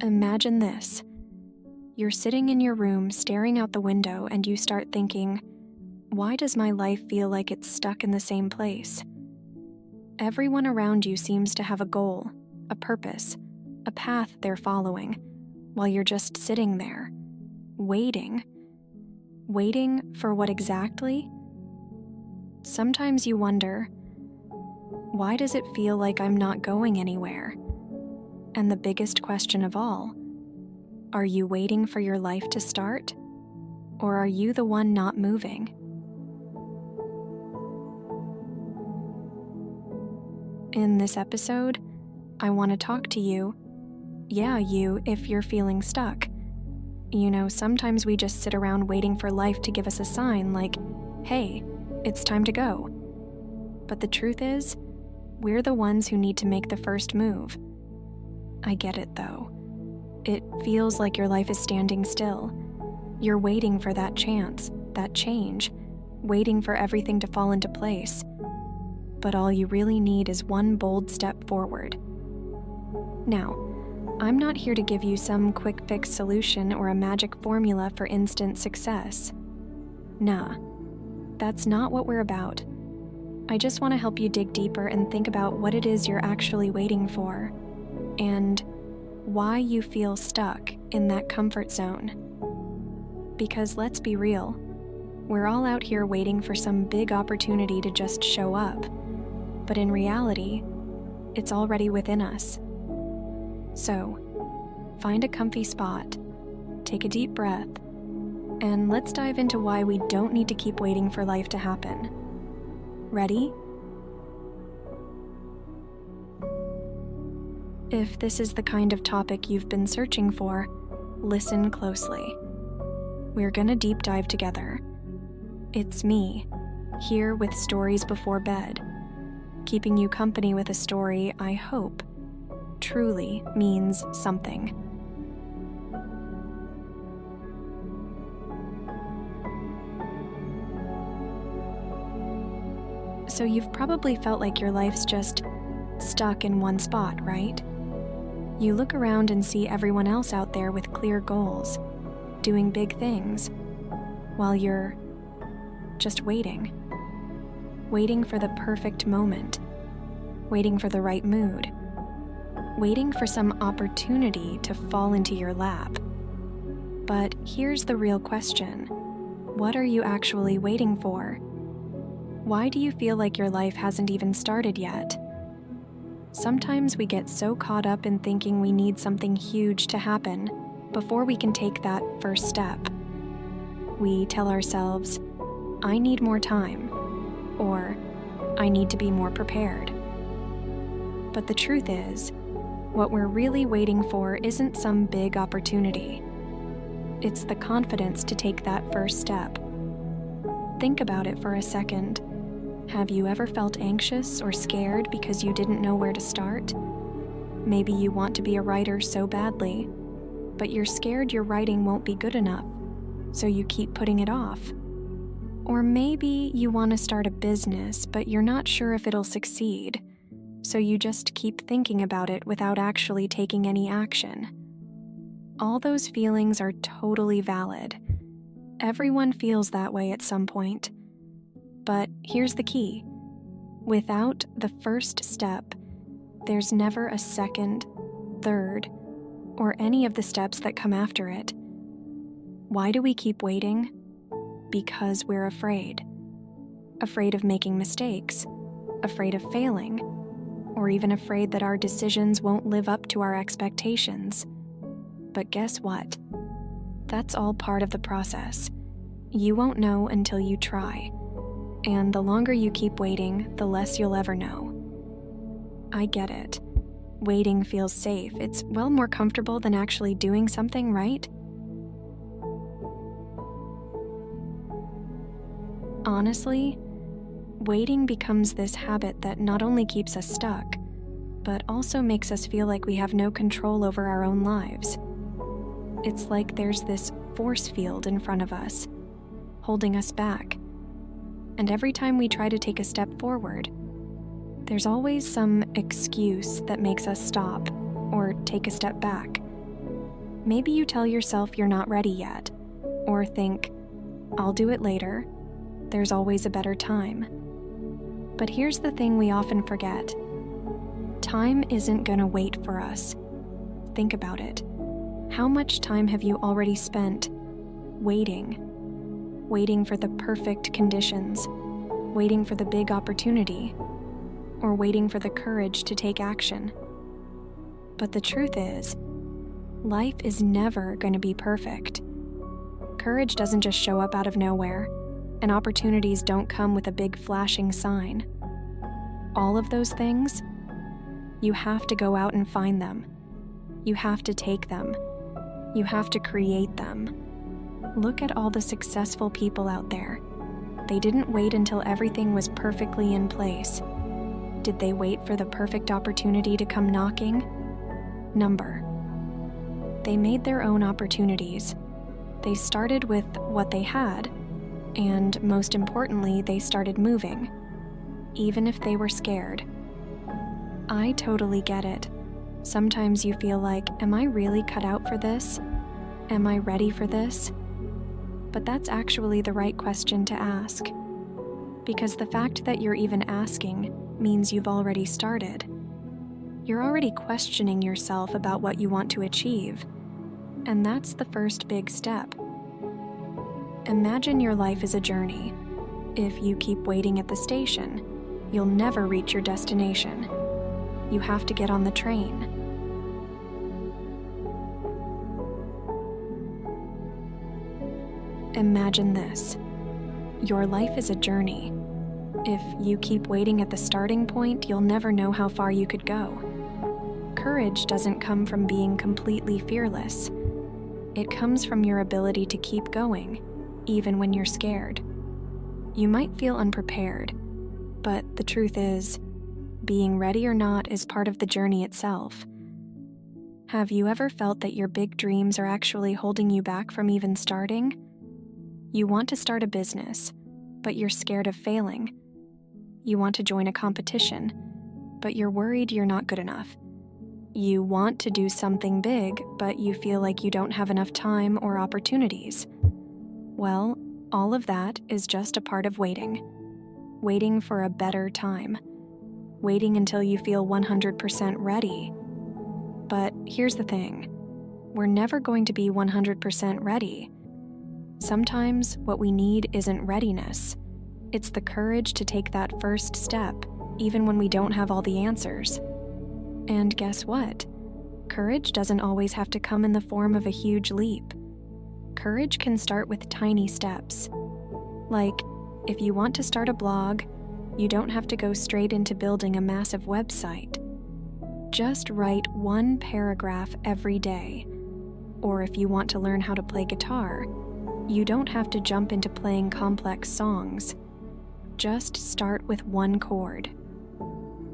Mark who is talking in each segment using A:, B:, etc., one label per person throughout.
A: Imagine this. You're sitting in your room staring out the window and you start thinking, why does my life feel like it's stuck in the same place? Everyone around you seems to have a goal, a purpose, a path they're following, while you're just sitting there, waiting. Waiting for what exactly? Sometimes you wonder, why does it feel like I'm not going anywhere? And the biggest question of all, are you waiting for your life to start? Or are you the one not moving? In this episode, I want to talk to you. Yeah, you, if you're feeling stuck. You know, sometimes we just sit around waiting for life to give us a sign like, hey, it's time to go. But the truth is, we're the ones who need to make the first move. I get it though. It feels like your life is standing still. You're waiting for that chance, that change, waiting for everything to fall into place. But all you really need is one bold step forward. Now, I'm not here to give you some quick fix solution or a magic formula for instant success. Nah, that's not what we're about. I just want to help you dig deeper and think about what it is you're actually waiting for, and why you feel stuck in that comfort zone. Because let's be real, we're all out here waiting for some big opportunity to just show up, but in reality, it's already within us. So, find a comfy spot, take a deep breath, and let's dive into why we don't need to keep waiting for life to happen. Ready? If this is the kind of topic you've been searching for, listen closely. We're gonna deep dive together. It's me, here with Stories Before Bed, keeping you company with a story I hope truly means something. So you've probably felt like your life's just stuck in one spot, right? You look around and see everyone else out there with clear goals, doing big things, while you're just waiting. Waiting for the perfect moment, waiting for the right mood, waiting for some opportunity to fall into your lap. But here's the real question. What are you actually waiting for? Why do you feel like your life hasn't even started yet? Sometimes we get so caught up in thinking we need something huge to happen before we can take that first step. We tell ourselves, I need more time, or I need to be more prepared. But the truth is, what we're really waiting for isn't some big opportunity. It's the confidence to take that first step. Think about it for a second. Have you ever felt anxious or scared because you didn't know where to start? Maybe you want to be a writer so badly, but you're scared your writing won't be good enough, so you keep putting it off. Or maybe you want to start a business, but you're not sure if it'll succeed, so you just keep thinking about it without actually taking any action. All those feelings are totally valid. Everyone feels that way at some point. But here's the key. Without the first step, there's never a second, third, or any of the steps that come after it. Why do we keep waiting? Because we're afraid. Afraid of making mistakes, afraid of failing, or even afraid that our decisions won't live up to our expectations. But guess what? That's all part of the process. You won't know until you try. And the longer you keep waiting, the less you'll ever know. I get it. Waiting feels safe. It's well more comfortable than actually doing something, right? Honestly, waiting becomes this habit that not only keeps us stuck, but also makes us feel like we have no control over our own lives. It's like there's this force field in front of us, holding us back. And every time we try to take a step forward, there's always some excuse that makes us stop or take a step back. Maybe you tell yourself you're not ready yet, or think, I'll do it later. There's always a better time. But here's the thing we often forget. Time isn't gonna wait for us. Think about it. How much time have you already spent waiting? Waiting for the perfect conditions, waiting for the big opportunity, or waiting for the courage to take action. But the truth is, life is never going to be perfect. Courage doesn't just show up out of nowhere, and opportunities don't come with a big flashing sign. All of those things, you have to go out and find them. You have to take them. You have to create them. Look at all the successful people out there. They didn't wait until everything was perfectly in place. Did they wait for the perfect opportunity to come knocking? Number. They made their own opportunities. They started with what they had, and most importantly, they started moving, even if they were scared. I totally get it. Sometimes you feel like, am I really cut out for this? Am I ready for this? But that's actually the right question to ask. Because the fact that you're even asking means you've already started. You're already questioning yourself about what you want to achieve. And that's the first big step. Imagine your life is a journey. If you keep waiting at the station, you'll never reach your destination. You have to get on the train. Imagine this. Your life is a journey. If you keep waiting at the starting point, you'll never know how far you could go. Courage doesn't come from being completely fearless. It comes from your ability to keep going, even when you're scared. You might feel unprepared, but the truth is, being ready or not is part of the journey itself. Have you ever felt that your big dreams are actually holding you back from even starting? You want to start a business, but you're scared of failing. You want to join a competition, but you're worried you're not good enough. You want to do something big, but you feel like you don't have enough time or opportunities. Well, all of that is just a part of waiting. Waiting for a better time. Waiting until you feel 100% ready. But here's the thing. We're never going to be 100% ready. Sometimes what we need isn't readiness. It's the courage to take that first step, even when we don't have all the answers. And guess what? Courage doesn't always have to come in the form of a huge leap. Courage can start with tiny steps. Like, if you want to start a blog, you don't have to go straight into building a massive website. Just write one paragraph every day. Or if you want to learn how to play guitar, you don't have to jump into playing complex songs. Just start with one chord.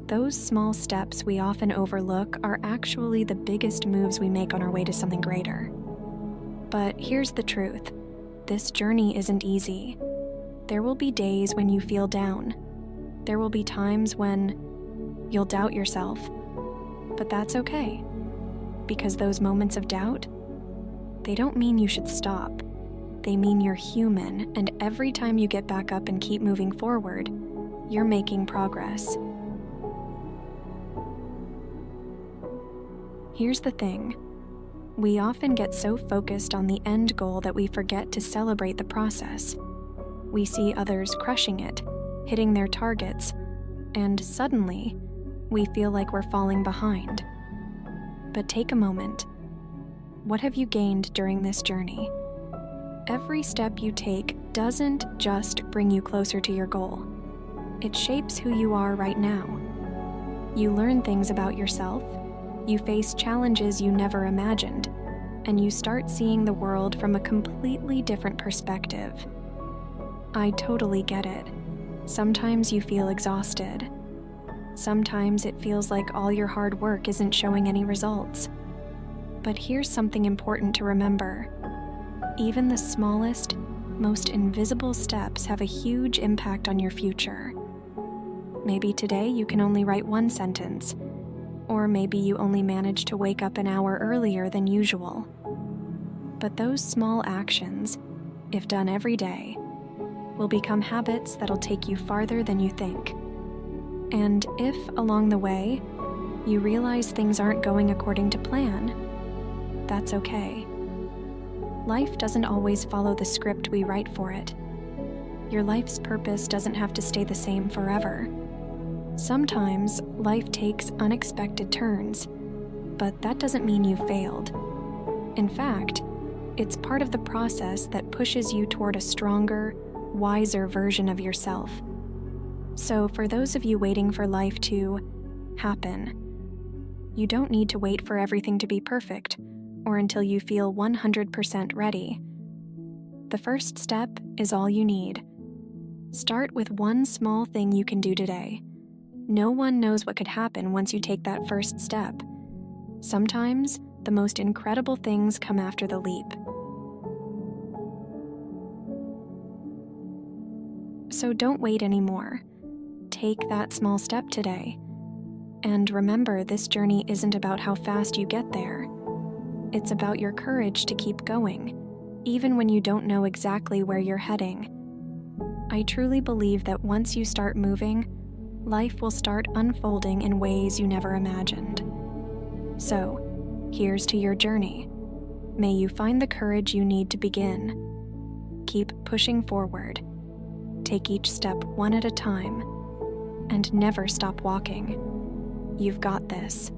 A: Those small steps we often overlook are actually the biggest moves we make on our way to something greater. But here's the truth. This journey isn't easy. There will be days when you feel down. There will be times when you'll doubt yourself. But that's okay. Because those moments of doubt, they don't mean you should stop. They mean you're human, and every time you get back up and keep moving forward, you're making progress. Here's the thing. We often get so focused on the end goal that we forget to celebrate the process. We see others crushing it, hitting their targets, and suddenly, we feel like we're falling behind. But take a moment. What have you gained during this journey? Every step you take doesn't just bring you closer to your goal. It shapes who you are right now. You learn things about yourself, you face challenges you never imagined, and you start seeing the world from a completely different perspective. I totally get it. Sometimes you feel exhausted. Sometimes it feels like all your hard work isn't showing any results. But here's something important to remember. Even the smallest, most invisible steps have a huge impact on your future. Maybe today you can only write one sentence, or maybe you only manage to wake up an hour earlier than usual. But those small actions, if done every day, will become habits that'll take you farther than you think. And if, along the way, you realize things aren't going according to plan, that's okay. Life doesn't always follow the script we write for it. Your life's purpose doesn't have to stay the same forever. Sometimes life takes unexpected turns, but that doesn't mean you failed. In fact, it's part of the process that pushes you toward a stronger, wiser version of yourself. So for those of you waiting for life to happen, you don't need to wait for everything to be perfect or until you feel 100% ready. The first step is all you need. Start with one small thing you can do today. No one knows what could happen once you take that first step. Sometimes, the most incredible things come after the leap. So don't wait anymore. Take that small step today. And remember, this journey isn't about how fast you get there. It's about your courage to keep going, even when you don't know exactly where you're heading. I truly believe that once you start moving, life will start unfolding in ways you never imagined. So, here's to your journey. May you find the courage you need to begin. Keep pushing forward. Take each step one at a time, and never stop walking. You've got this.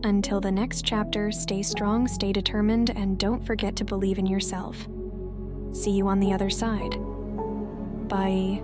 A: Until the next chapter, stay strong, stay determined, and don't forget to believe in yourself. See you on the other side. Bye.